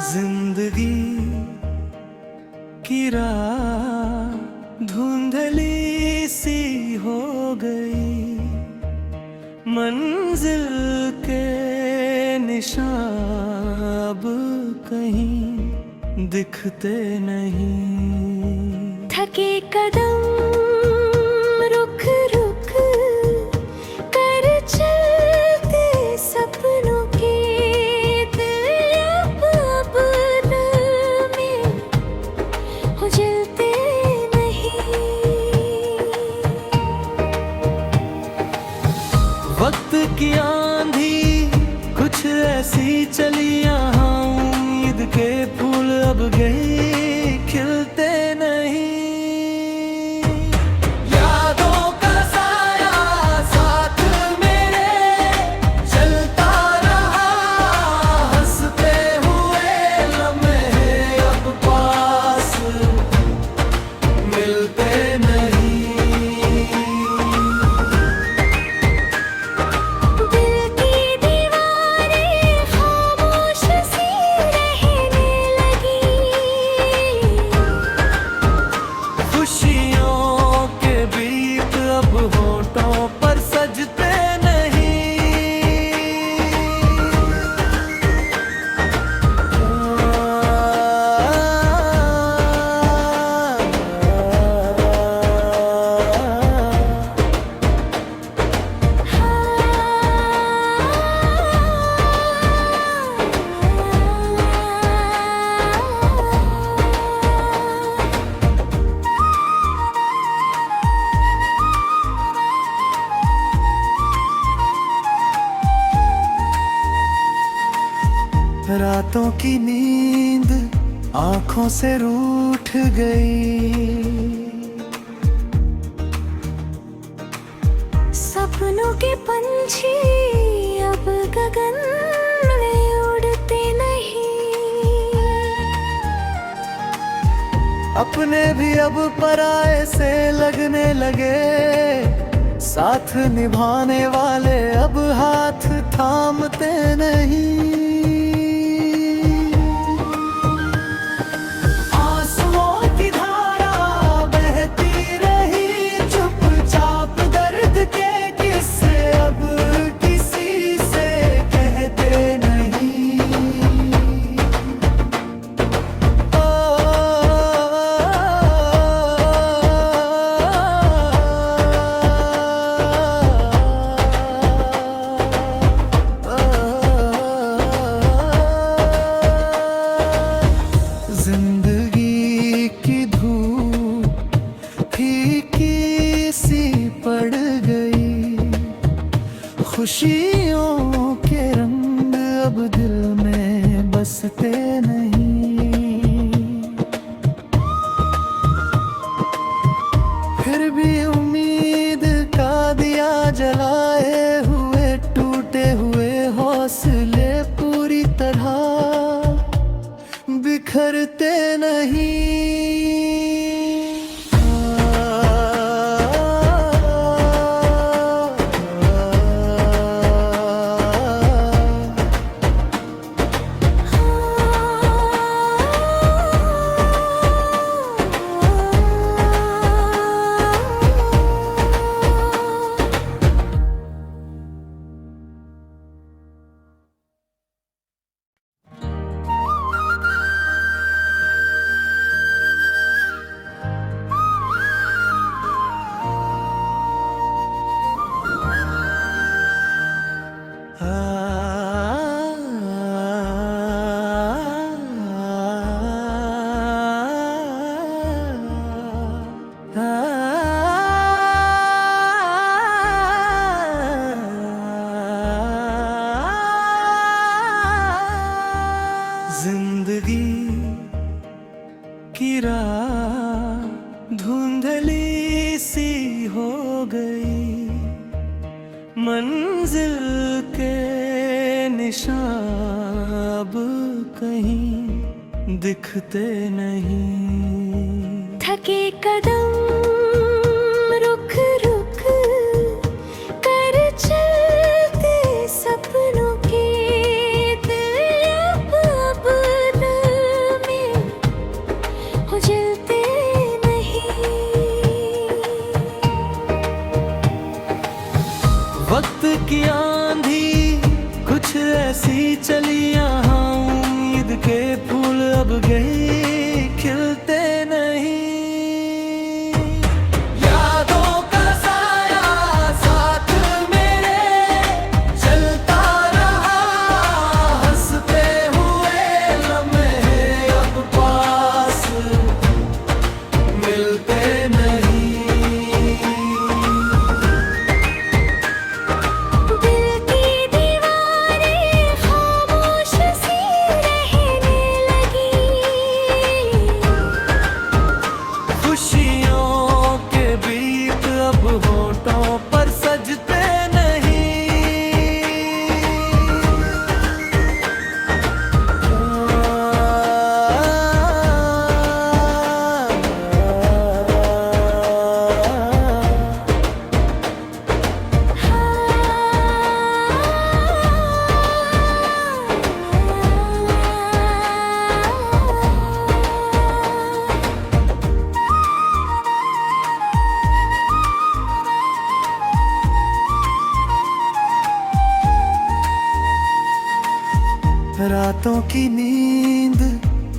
जिंदगी की राह धुंधली सी हो गई, मंजिल के निशान अब कहीं दिखते नहीं। थके कदम रुक रुक कर चलते सपनों के दिल अब में उजलते नहीं। वक्त की आंधी कुछ ऐसी चली यहाँ, उम्मीद के फूल अब गए खिलते नहीं। यादों का साया साथ मेरे चलता रहा, हंसते हुए लम्हे अब पास मिलते नहीं। दिल की दीवारें खामोश सी रहने लगी, खुशियों के बीत अब होठों पर सजते नहीं। रातों की नींद आंखों से रूठ गई, सपनों के पंछी अब गगन में उड़ते नहीं। अपने भी अब पराए से लगने लगे, साथ निभाने वाले अब हाथ थामते नहीं। आंसुओं की धारा बहती रही, चुपचाप दर्द के किस्से अब किसी से कहते नहीं। जिंदगी की धूप फीकी सी पड़ गई, खुशियों के रंग अब दिल में बसते नहीं। फिर भी उम्मीद का दिया जलाए हुए, टूटे हुए हौसले पूरी तरह बिखरते नहीं। जिंदगी की राह धुंधली सी हो गई, मंजिल के निशान अब कहीं दिखते नहीं। थके कदम रुक रुक कर चलते सपनों के दिल अब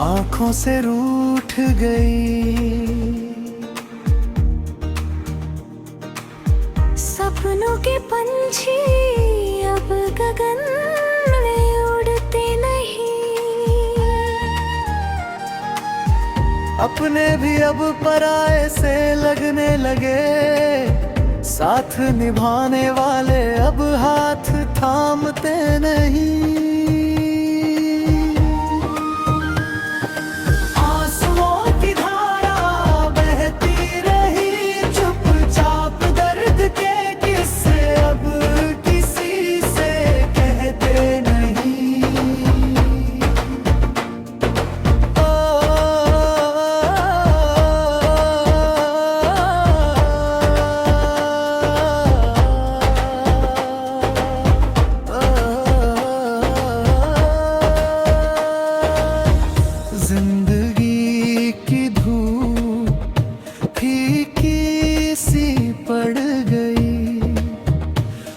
आंखों से रूठ गई। सपनों के पंछी अब गगन में उड़ते नहीं। अपने भी अब पराये से लगने लगे, साथ निभाने वाले अब हाथ थामते नहीं। आंसुओं की धारा बहती रही, चुपचाप दर्द के किस्से अब किसी से कहते नहीं। जिंदगी की धूप फीकी सी पड़ गई,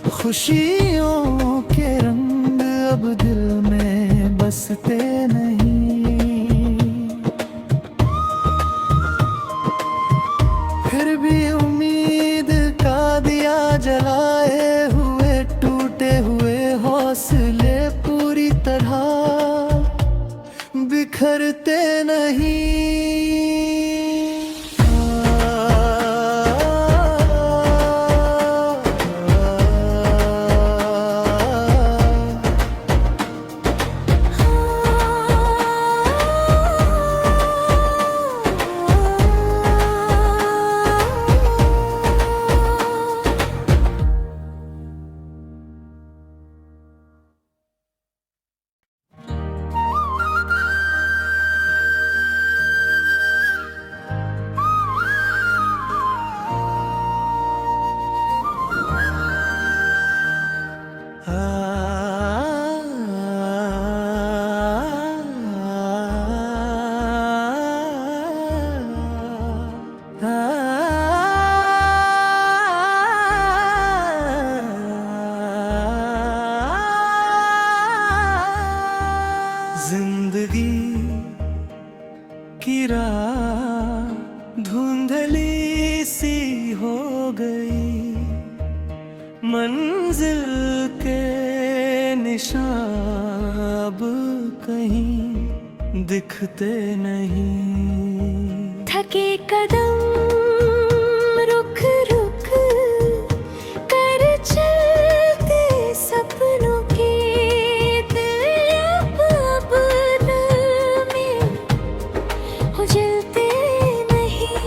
खुशियों के रंग अब दिल में बसते नहीं। फिर भी उम्मीद का दिया जलाए हुए, टूटे हुए हौसले पूरी तरह बिखरते नहीं। जिंदगी की राह धुंधली सी हो गई, मंजिल के निशान अब कहीं दिखते नहीं। थके कदम रुक रुक कर चलते सपनों के दिल अब दिल में उजलते नहीं।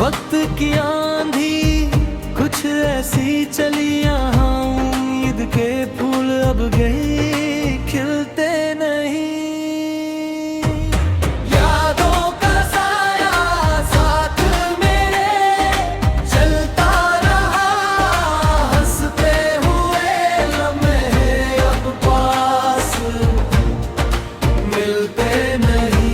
वक्त की आंधी कुछ ऐसी चली यहाँ, उम्मीद के फूल अब गए खिलते नहीं। यादों का साया साथ मेरे चलता रहा, हंसते हुए लम्हे अब पास मिलते नहीं।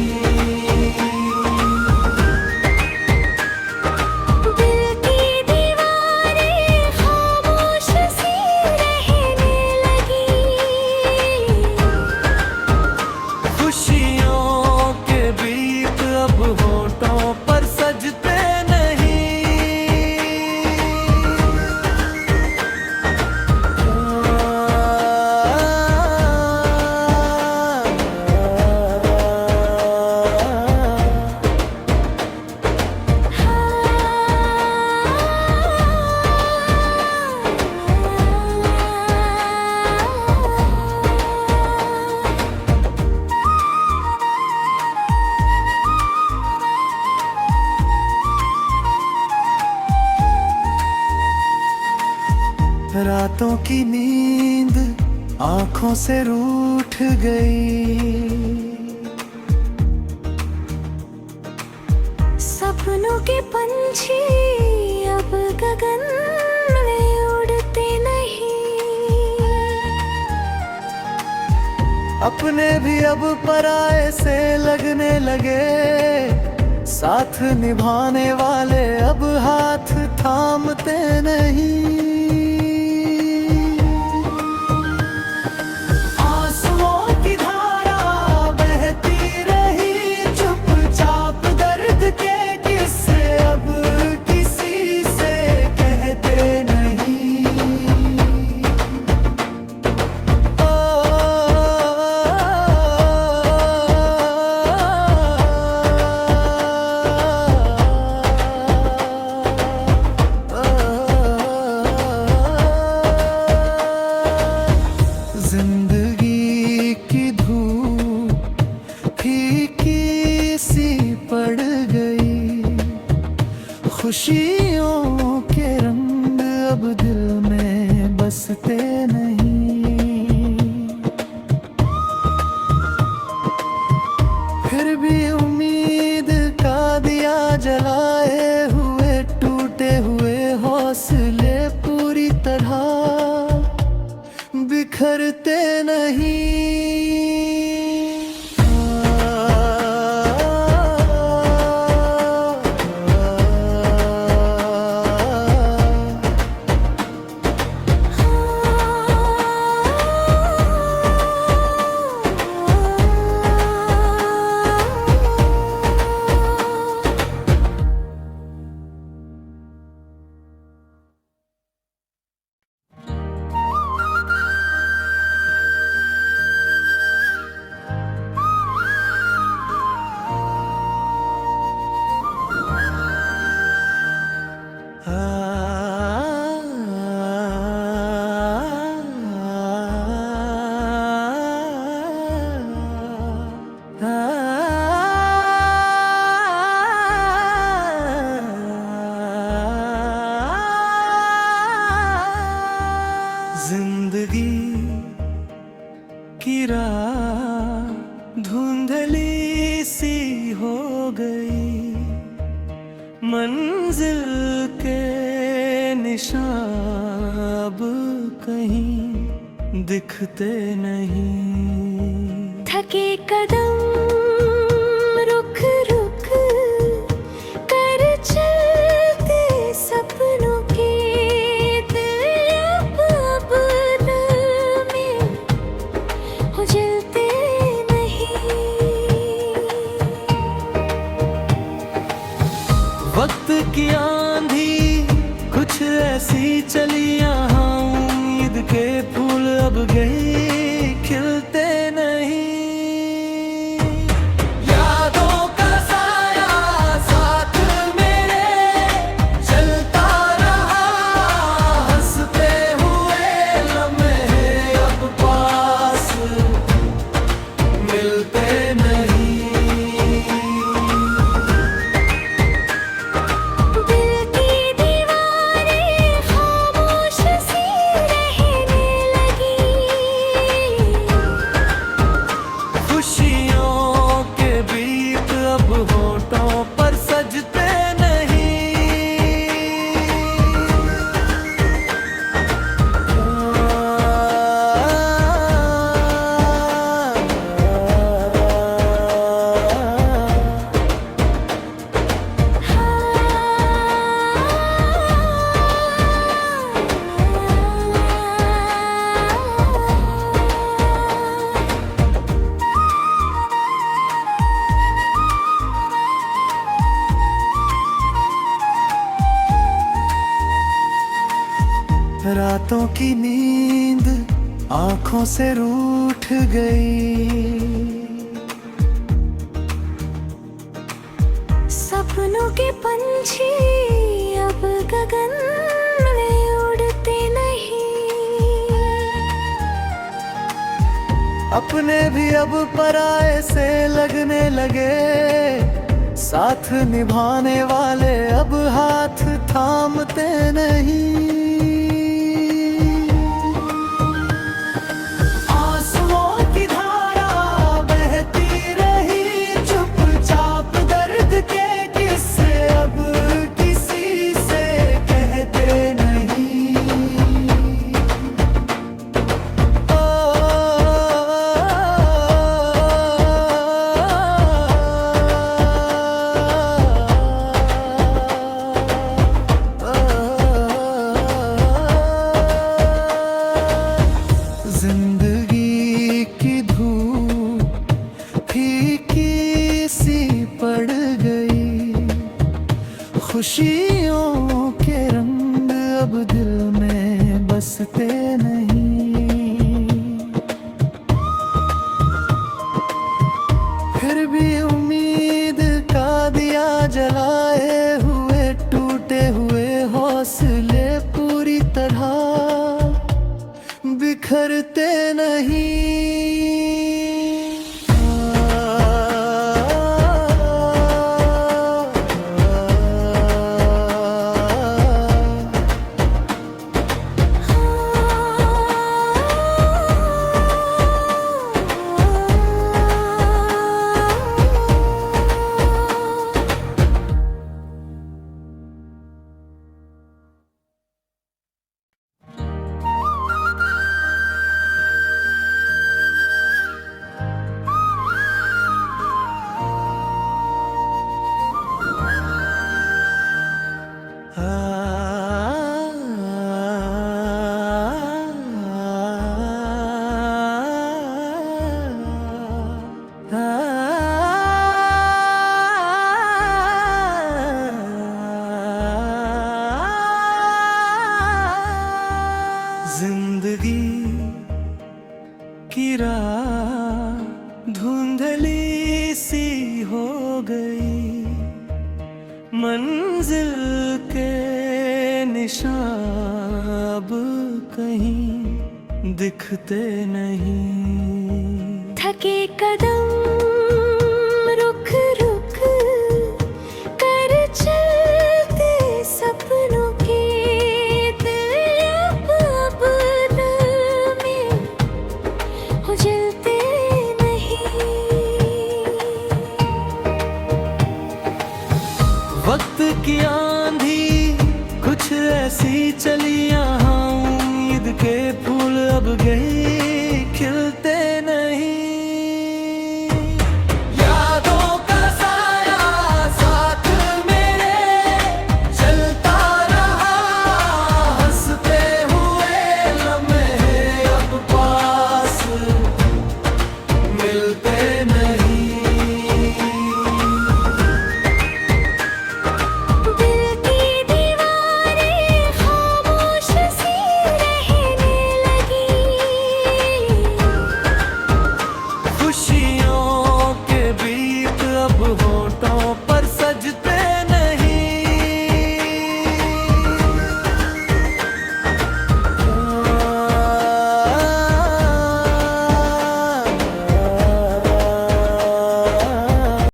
दिल की दीवारें खामोश सी रहने लगी, खुशियों के बीत अब होठों पर सजते नहीं। रातों की नींद आंखों से रूठ गई, सपनों के पंछी अब गगन में उड़ते नहीं। अपने भी अब पराये से लगने लगे, साथ निभाने वाले अब हाथ थामते नहीं। बिखरते नहीं। जिंदगी की राह धुंधली सी हो गई, मंजिल के निशान अब कहीं दिखते नहीं। थके कदम रुक रुक कर चलते सपनों के दिल अब दिल में उजलते नहीं। वक्त की आंधी कुछ ऐसी चली यहाँ, उम्मीद के फूल अब गए खिलते नहीं। यादों का साया साथ मेरे चलता रहा, हंसते हुए लम्हे अब पास मिलते नहीं। दिल की दीवारें खामोश सी रहने लगी, खुशियों के बीत अब होठों पर सजते रातों की नींद आंखों से रूठ गई, सपनों के पंछी अब गगन में उड़ते नहीं। अपने भी अब पराये से लगने लगे, साथ निभाने वाले अब हाथ थामते नहीं। आंसुओं की धारा बहती रही, चुपचाप दर्द के किस्से अब किसी से कहते नहीं। जिंदगी की धूप फीकी सी पड़ गई, खुशियों के रंग अब दिल में बसते नहीं। फिर भी उम्मीद का दिया जलाए हुए, टूटे हुए हौसले पूरी तरह बिखरते नहीं। राह धुंधली सी हो गई, मंजिल के निशान अब कहीं दिखते नहीं। थके कदम रुक रुक कर चलते सपनों के दिल अब दिल में उजलते नहीं। वक्त की आंधी कुछ ऐसी चली यहाँ, उम्मीद के फूल अब गए